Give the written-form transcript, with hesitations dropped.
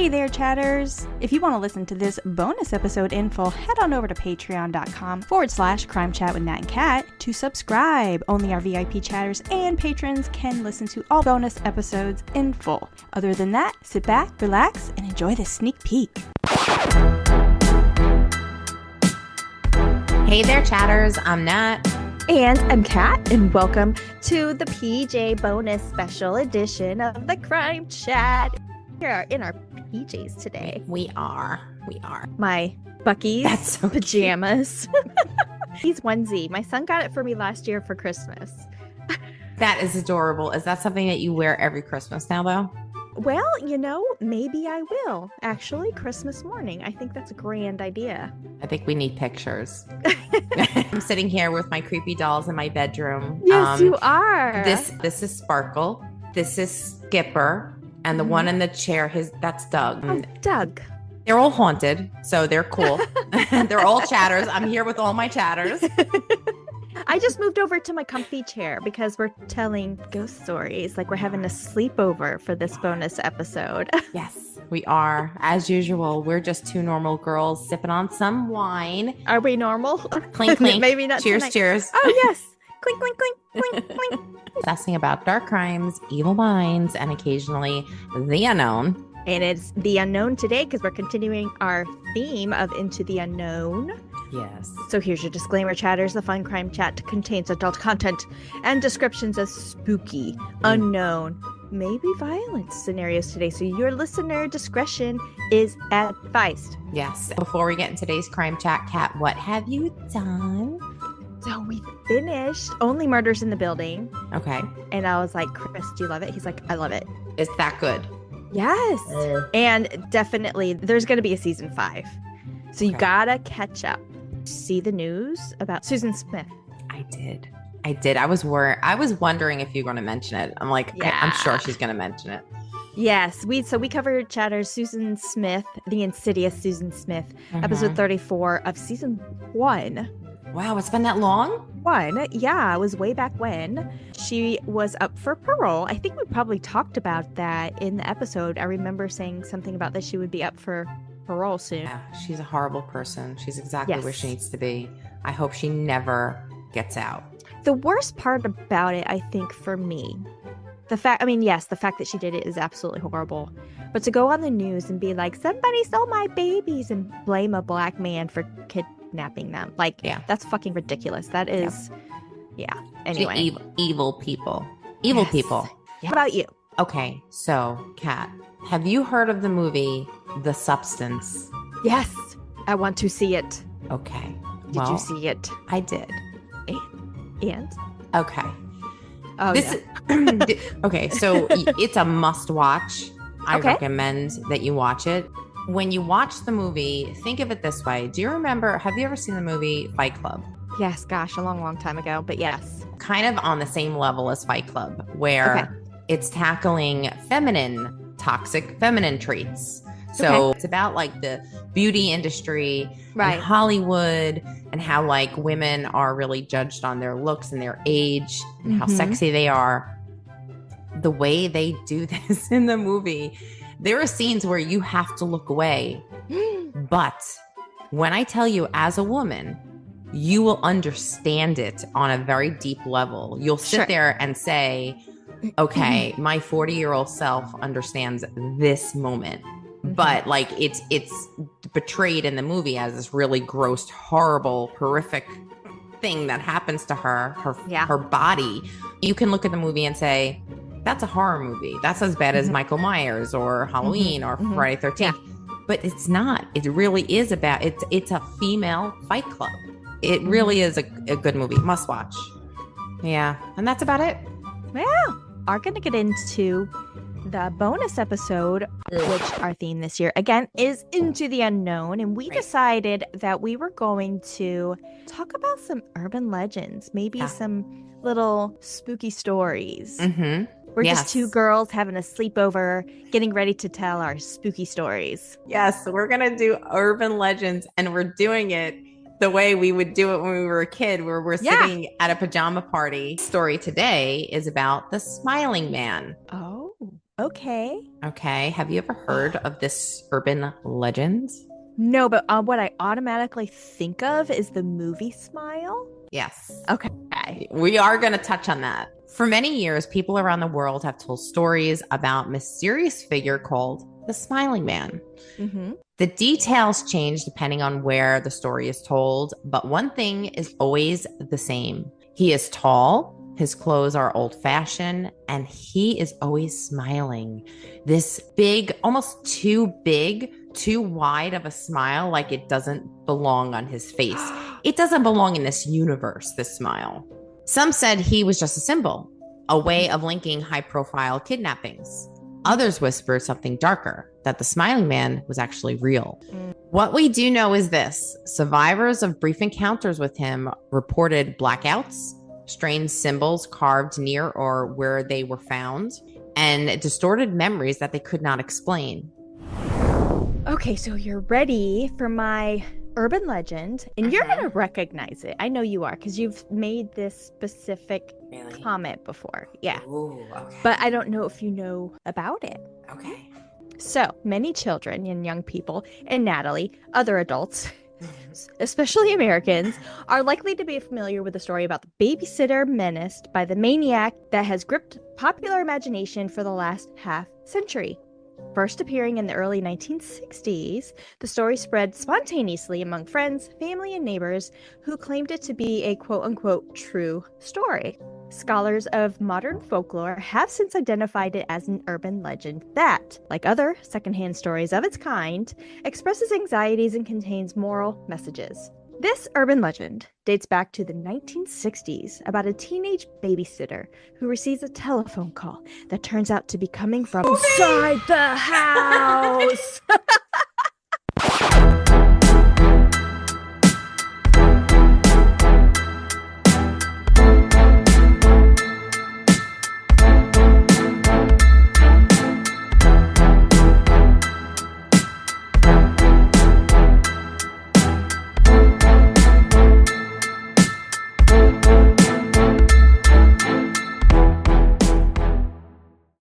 Hey there, chatters! If you want to listen to this bonus episode in full, head on over to patreon.com/CrimeChat with Nat and Kat to subscribe. Only our VIP chatters and patrons can listen to all bonus episodes in full. Other than that, sit back, relax, and enjoy this sneak peek. Hey there, chatters. I'm Nat. And I'm Kat, and welcome to the PJ bonus special edition of the Crime Chat. We are in our PJs today. We are. My Bucky's pajamas. He's onesie. My son got it for me last year for Christmas. That is adorable. Is that something that you wear every Christmas now, though? Well, maybe I will. Actually, Christmas morning. I think that's a grand idea. I think we need pictures. I'm sitting here with my creepy dolls in my bedroom. Yes, you are. This is Sparkle. This is Skipper. And the one in the chair, that's Doug. Oh, Doug. They're all haunted, so they're cool. They're all chatters. I'm here with all my chatters. I just moved over to my comfy chair because we're telling ghost stories. Like we're having a sleepover for this bonus episode. Yes, we are. As usual, we're just two normal girls sipping on some wine. Are we normal? Clink, clink. Maybe not Cheers, tonight. cheers. Oh, yes. Clink, clink, clink, clink, clink. Discussing about dark crimes, evil minds, and occasionally the unknown. And it's the unknown today because we're continuing our theme of Into the Unknown. Yes. So here's your disclaimer, chatters. The Fun Crime Chat contains adult content and descriptions of spooky, unknown, maybe violent scenarios today. So your listener discretion is advised. Yes. Before we get into today's Crime Chat, Kat, what have you done? So we finished Only Murders in the Building. Okay. And I was like, Chris, do you love it? He's like, I love it. Is that good? Yes. And definitely there's going to be a season 5. So you gotta catch up. See the news about Susan Smith? I did. I was wondering if you're going to mention it. I'm like, yeah. I'm sure she's going to mention it. Yes. We covered chatters Susan Smith, the Insidious Susan Smith, episode 34 of season 1. Wow, it's been that long? Yeah, it was way back when. She was up for parole. I think we probably talked about that in the episode. I remember saying something about that she would be up for parole soon. Yeah, she's a horrible person. She's exactly where she needs to be. I hope she never gets out. The worst part about it, I think, for me, the fact that she did it is absolutely horrible. But to go on the news and be like, somebody stole my babies and blame a black man for kidnapping them. That's fucking ridiculous. That is, anyway. Evil people. Evil people. Yeah. What about you? Okay, so, Kat, have you heard of the movie The Substance? Yes, I want to see it. Okay. Did you see it? I did. And? Okay. Oh, Okay, so it's a must watch. I recommend that you watch it. When you watch the movie, think of it this way. Have you ever seen the movie Fight Club? Yes, gosh, a long, long time ago, but yes. Kind of on the same level as Fight Club, where it's tackling toxic feminine traits. So it's about like the beauty industry and Hollywood and how like women are really judged on their looks and their age and how sexy they are. The way they do this in the movie, there are scenes where you have to look away. But when I tell you as a woman, you will understand it on a very deep level. You'll sit there and say, okay, my 40-year-old self understands this moment. But like it's portrayed in the movie as this really gross, horrible, horrific thing that happens to her body. You can look at the movie and say, that's a horror movie. That's as bad as Michael Myers or Halloween or Friday 13th. Yeah. But it's not. It really is about it's a female fight club. It really is a good movie. Must watch. Yeah. And that's about it. Well, are going to get into the bonus episode, which our theme this year, again, is Into the Unknown. And we decided that we were going to talk about some urban legends, maybe some little spooky stories. We're just two girls having a sleepover, getting ready to tell our spooky stories. Yes, we're going to do urban legends, and we're doing it the way we would do it when we were a kid, where we're sitting at a pajama party. Story today is about the Smiling Man. Oh. Okay. Okay. Have you ever heard of this urban legend? No, but what I automatically think of is the movie Smile. Yes. Okay. We are going to touch on that. For many years, people around the world have told stories about a mysterious figure called the Smiling Man. Mm-hmm. The details change depending on where the story is told, but one thing is always the same. He is tall, his clothes are old-fashioned, and he is always smiling. This big, almost too big, too wide of a smile, like it doesn't belong on his face. It doesn't belong in this universe, this smile. Some said he was just a symbol, a way of linking high-profile kidnappings. Others whispered something darker, that the Smiling Man was actually real. What we do know is this: survivors of brief encounters with him reported blackouts, strange symbols carved near or where they were found, and distorted memories that they could not explain. Okay, so you're ready for my urban legend, and you're going to recognize it. I know you are, because you've made this specific comment before. Yeah. Ooh, okay. But I don't know if you know about it. Okay. So many children and young people, and Natalie, other adults, especially Americans, are likely to be familiar with the story about the babysitter menaced by the maniac that has gripped popular imagination for the last half century. First appearing in the early 1960s, the story spread spontaneously among friends, family, and neighbors who claimed it to be a quote-unquote true story. Scholars of modern folklore have since identified it as an urban legend that, like other secondhand stories of its kind, expresses anxieties and contains moral messages. This urban legend dates back to the 1960s about a teenage babysitter who receives a telephone call that turns out to be coming from inside the house.